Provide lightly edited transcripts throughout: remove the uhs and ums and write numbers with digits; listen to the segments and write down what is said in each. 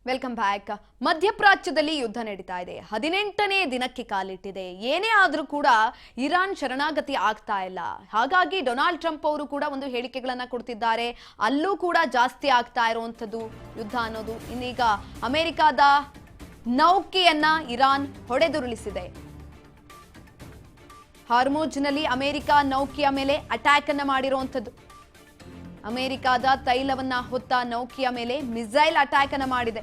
Welcome back. ಮಧ್ಯಪ್ರಾಚ್ಯದಲ್ಲಿ ಯುದ್ಧ ನಡೀತಾ ಇದೆ. 18ನೇ ದಿನಕ್ಕೆ ಕಾಲಿಟ್ಟಿದೆ. ಏನೇ ಆದರೂ ಕೂಡ ಇರಾನ್ ಶರಣಾಗತಿ ಆಗ್ತಾ ಇಲ್ಲ. ಹಾಗಾಗಿ ಡೊನಾಲ್ಡ್ ಟ್ರಂಪ್ ಅವರು ಕೂಡ ಒಂದು ಹೇಳಿಕೆಗಳನ್ನ ಕೊಡ್ತಿದ್ದಾರೆ. ಅಲ್ಲೂ ಕೂಡ ಜಾಸ್ತಿ ಆಗ್ತಾ ಇರುವಂತದ್ದು ಯುದ್ಧ ಅನ್ನೋದು. ಇನ್ನೀಗ ಅಮೆರಿಕಾದ ನೌಕೆಯನ್ನ ಇರಾನ್ ಹೊಡೆದುರುಳಿಸಿದೆ. ಹಾರ್ಮುಜ್ನಲ್ಲಿ ಅಮೆರಿಕ ನೌಕೆಯ ಮೇಲೆ ಅಟ್ಯಾಕ್ ಅನ್ನ ಮಾಡಿರುವಂತದ್ದು. ಅಮೆರಿಕಾದ ತೈಲವನ್ನ ಹೊತ್ತ ನೌಕೆಯ ಮೇಲೆ ಮಿಸೈಲ್ ಅಟ್ಯಾಕ್ ಅನ್ನ ಮಾಡಿದೆ.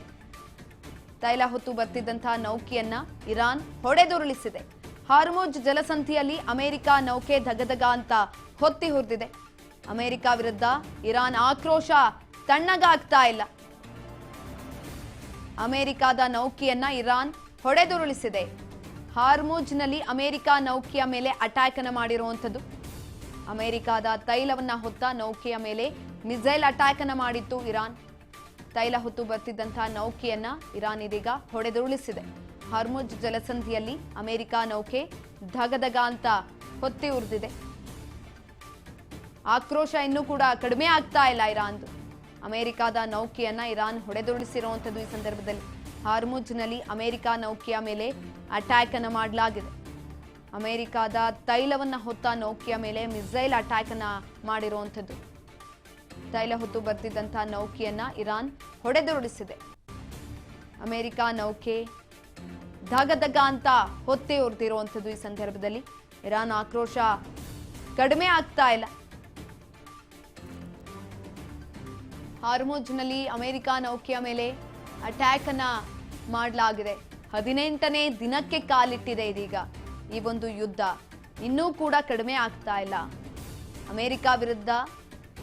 ತೈಲ ಹೊತ್ತು ಬರ್ತಿದ್ದಂತಹ ನೌಕೆಯನ್ನ ಇರಾನ್ ಹೊಡೆದುರುಳಿಸಿದೆ. ಹಾರ್ಮುಜ್ ಜಲಸಂಧಿಯಲ್ಲಿ ಅಮೆರಿಕ ನೌಕೆ ಧಗಧಗ ಅಂತ ಹೊತ್ತಿ ಹುರಿದಿದೆ. ಅಮೆರಿಕ ವಿರುದ್ಧ ಇರಾನ್ ಆಕ್ರೋಶ ತಣ್ಣಗಾಗ್ತಾ ಇಲ್ಲ. ಅಮೆರಿಕದ ನೌಕೆಯನ್ನ ಇರಾನ್ ಹೊಡೆದುರುಳಿಸಿದೆ. ಹಾರ್ಮುಜ್ನಲ್ಲಿ ಅಮೆರಿಕ ನೌಕೆಯ ಮೇಲೆ ಅಟ್ಯಾಕ್ ಅನ್ನ ಮಾಡಿರುವಂತದ್ದು. ಅಮೆರಿಕದ ತೈಲವನ್ನ ಹೊತ್ತ ನೌಕೆಯ ಮೇಲೆ ಮಿಸೈಲ್ ಅಟ್ಯಾಕ್ ಅನ್ನ ಮಾಡಿತ್ತು ಇರಾನ್. ತೈಲ ಹೊತ್ತು ಬರ್ತಿದ್ದಂತಹ ನೌಕೆಯನ್ನ ಇರಾನ್ ಇದೀಗ ಹೊಡೆದುರುಳಿಸಿದೆ. ಹಾರ್ಮುಜ್ ಜಲಸಂಧಿಯಲ್ಲಿ ಅಮೆರಿಕ ನೌಕೆ ಧಗಧಗ ಅಂತ ಹೊತ್ತಿ ಉರಿದಿದೆ. ಆಕ್ರೋಶ ಇನ್ನೂ ಕೂಡ ಕಡಿಮೆ ಆಗ್ತಾ ಇಲ್ಲ ಇರಾನ್ದು. ಅಮೆರಿಕದ ನೌಕೆಯನ್ನ ಇರಾನ್ ಹೊಡೆದುರುಳಿಸಿರುವಂತದ್ದು. ಈ ಸಂದರ್ಭದಲ್ಲಿ ಹಾರ್ಮುಜ್ನಲ್ಲಿ ಅಮೆರಿಕ ನೌಕೆಯ ಮೇಲೆ ಅಟ್ಯಾಕ್ ಅನ್ನ ಮಾಡಲಾಗಿದೆ. ಅಮೆರಿಕದ ತೈಲವನ್ನ ಹೊತ್ತ ನೌಕೆಯ ಮೇಲೆ ಮಿಸೈಲ್ ಅಟ್ಯಾಕ್ ಅನ್ನ ಮಾಡಿರುವಂತದ್ದು. ತೈಲ ಹೊತ್ತು ಬರ್ತಿದ್ದಂತಹ ನೌಕೆಯನ್ನ ಇರಾನ್ ಹೊಡೆದುರುಳಿಸಿದೆ. ಅಮೆರಿಕ ನೌಕೆ ಧಗಧಗ ಅಂತ ಹೊತ್ತಿ ಉರಿದಿರುವಂತದ್ದು. ಈ ಸಂದರ್ಭದಲ್ಲಿ ಇರಾನ್ ಆಕ್ರೋಶ ಕಡಿಮೆ ಆಗ್ತಾ ಇಲ್ಲ. ಹಾರ್ಮುಜ್ನಲ್ಲಿ ಅಮೆರಿಕ ನೌಕೆಯ ಮೇಲೆ ಅಟ್ಯಾಕ್ ಅನ್ನ ಮಾಡಲಾಗಿದೆ. 18ನೇ ದಿನಕ್ಕೆ ಕಾಲಿಟ್ಟಿದೆ ಇದೀಗ ಈ ಒಂದು ಯುದ್ಧ. ಇನ್ನೂ ಕೂಡ ಕಡಿಮೆ ಆಗ್ತಾ ಇಲ್ಲ. ಅಮೆರಿಕ ವಿರುದ್ಧ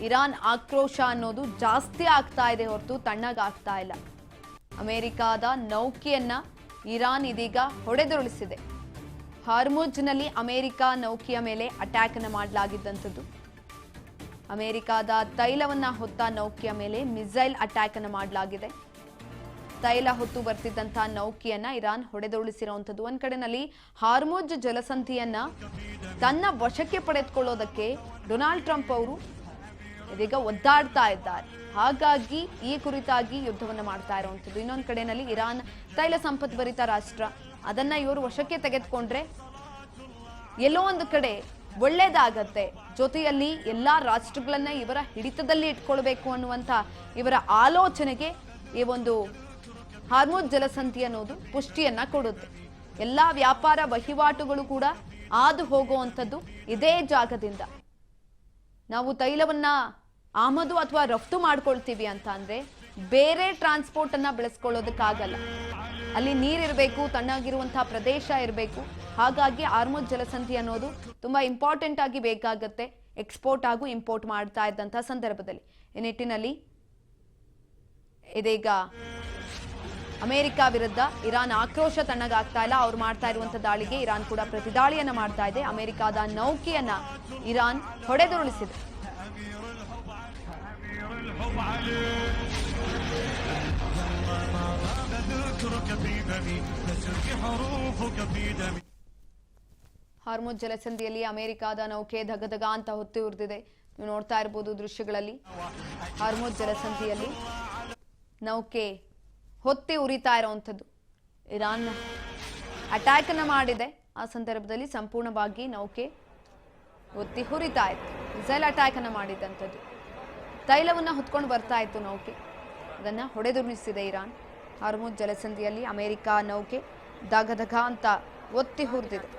ಇರಾನ್ ಆಕ್ರೋಶ ಅನ್ನೋದು ಜಾಸ್ತಿ ಆಗ್ತಾ ಇದೆ ಹೊರತು ತಣ್ಣಗಾಗ್ತಾ ಇಲ್ಲ. ಅಮೆರಿಕದ ನೌಕೆಯನ್ನ ಇರಾನ್ ಇದೀಗ ಹೊಡೆದುರುಳಿಸಿದೆ. ಹಾರ್ಮುಜ್ನಲ್ಲಿ ಅಮೆರಿಕ ನೌಕೆಯ ಮೇಲೆ ಅಟ್ಯಾಕ್ ಅನ್ನ ಮಾಡಲಾಗಿದ್ದಂಥದ್ದು. ಅಮೆರಿಕದ ತೈಲವನ್ನ ಹೊತ್ತ ನೌಕೆಯ ಮೇಲೆ ಮಿಸೈಲ್ ಅಟ್ಯಾಕ್ ಅನ್ನ ಮಾಡಲಾಗಿದೆ. ತೈಲ ಹೊತ್ತು ಬರ್ತಿದ್ದಂತಹ ನೌಕೆಯನ್ನ ಇರಾನ್ ಹೊಡೆದುರುಳಿಸಿರುವಂಥದ್ದು. ಒಂದ್ ಕಡೆನಲ್ಲಿ ಹಾರ್ಮುಜ್ ಜಲಸಂಧಿಯನ್ನ ತನ್ನ ವಶಕ್ಕೆ ಪಡೆದುಕೊಳ್ಳೋದಕ್ಕೆ ಡೊನಾಲ್ಡ್ ಟ್ರಂಪ್ ಅವರು ಇದೀಗ ಒದ್ದಾಡ್ತಾ ಇದ್ದಾರೆ. ಹಾಗಾಗಿ ಈ ಕುರಿತಾಗಿ ಯುದ್ಧವನ್ನು ಮಾಡ್ತಾ ಇರುವಂಥದ್ದು. ಇನ್ನೊಂದು ಕಡೆನಲ್ಲಿ ಇರಾನ್ ತೈಲ ಸಂಪದ್ಭರಿತ ರಾಷ್ಟ್ರ. ಅದನ್ನ ಇವರು ವಶಕ್ಕೆ ತೆಗೆದುಕೊಂಡ್ರೆ ಎಲ್ಲೋ ಒಂದು ಕಡೆ ಒಳ್ಳೇದಾಗತ್ತೆ. ಜೊತೆಯಲ್ಲಿ ಎಲ್ಲಾ ರಾಷ್ಟ್ರಗಳನ್ನ ಇವರ ಹಿಡಿತದಲ್ಲಿ ಇಟ್ಕೊಳ್ಬೇಕು ಅನ್ನುವಂಥ ಇವರ ಆಲೋಚನೆಗೆ ಈ ಒಂದು ಹಾರ್ಮುಜ್ ಜಲಸಂಧಿ ಅನ್ನೋದು ಪುಷ್ಟಿಯನ್ನ ಕೊಡುತ್ತೆ. ಎಲ್ಲಾ ವ್ಯಾಪಾರ ವಹಿವಾಟುಗಳು ಕೂಡ ಹಾದು ಹೋಗುವಂಥದ್ದು ಇದೇ ಜಾಗದಿಂದ. ನಾವು ತೈಲವನ್ನ ಆಮದು ಅಥವಾ ರಫ್ತು ಮಾಡ್ಕೊಳ್ತೀವಿ ಅಂತ ಅಂದ್ರೆ ಬೇರೆ ಟ್ರಾನ್ಸ್ಪೋರ್ಟ್ ಅನ್ನ ಬೆಳೆಸ್ಕೊಳ್ಳೋದಕ್ಕಾಗಲ್ಲ. ಅಲ್ಲಿ ನೀರಿರಬೇಕು, ತಣ್ಣಗಿರುವಂತಹ ಪ್ರದೇಶ ಇರಬೇಕು. ಹಾಗಾಗಿ ಹಾರ್ಮುಜ್ ಜಲಸಂಧಿ ಅನ್ನೋದು ತುಂಬಾ ಇಂಪಾರ್ಟೆಂಟ್ ಆಗಿ ಬೇಕಾಗತ್ತೆ ಎಕ್ಸ್ಪೋರ್ಟ್ ಹಾಗೂ ಇಂಪೋರ್ಟ್ ಮಾಡ್ತಾ ಇದ್ದಂತಹ ಸಂದರ್ಭದಲ್ಲಿ. ಈ ನಿಟ್ಟಿನಲ್ಲಿ ಇದೀಗ ಅಮೆರಿಕ ವಿರುದ್ಧ ಇರಾನ್ ಆಕ್ರೋಶ ತಣ್ಣಗಾಗ್ತಾ ಇಲ್ಲ. ಅವ್ರು ಮಾಡ್ತಾ ಇರುವಂತಹ ದಾಳಿಗೆ ಇರಾನ್ ಕೂಡ ಪ್ರತಿದಾಳಿಯನ್ನ ಮಾಡ್ತಾ ಇದೆ. ಅಮೆರಿಕದ ನೌಕೆಯನ್ನ ಇರಾನ್ ಹೊಡೆದುರುಳಿಸಿದೆ. ಹಾರ್ಮುಜ್ ಜಲಸಂಧಿಯಲ್ಲಿ ಅಮೆರಿಕದ ನೌಕೆ ಧಗಧಗ ಅಂತ ಹೊತ್ತಿ ಉರಿದಿದೆ. ನೀವು ನೋಡ್ತಾ ಇರಬಹುದು ದೃಶ್ಯಗಳಲ್ಲಿ. ಹಾರ್ಮುಜ್ ಜಲಸಂಧಿಯಲ್ಲಿ ನೌಕೆ ಹೊತ್ತಿ ಉರಿತಾ ಇರುವಂಥದ್ದು. ಇರಾನ್ ಅಟ್ಯಾಕ್ ಅನ್ನ ಮಾಡಿದೆ. ಆ ಸಂದರ್ಭದಲ್ಲಿ ಸಂಪೂರ್ಣವಾಗಿ ನೌಕೆ ಹೊತ್ತಿ ಹುರಿತಾ ಇತ್ತು. ಮಿಸೈಲ್ ಅಟ್ಯಾಕ್ ಅನ್ನ ಮಾಡಿದಂಥದ್ದು. ತೈಲವನ್ನ ಹೊತ್ಕೊಂಡು ಬರ್ತಾ ಇತ್ತು ನೌಕೆ. ಅದನ್ನ ಹೊಡೆದುರುಳಿಸಿದೆ ಇರಾನ್. ಹಾರ್ಮುಜ್ ಜಲಸಂಧಿಯಲ್ಲಿ ಅಮೆರಿಕ ನೌಕೆ ಧಗಧಗ ಅಂತ ಒತ್ತಿ ಹುರಿದಿದೆ.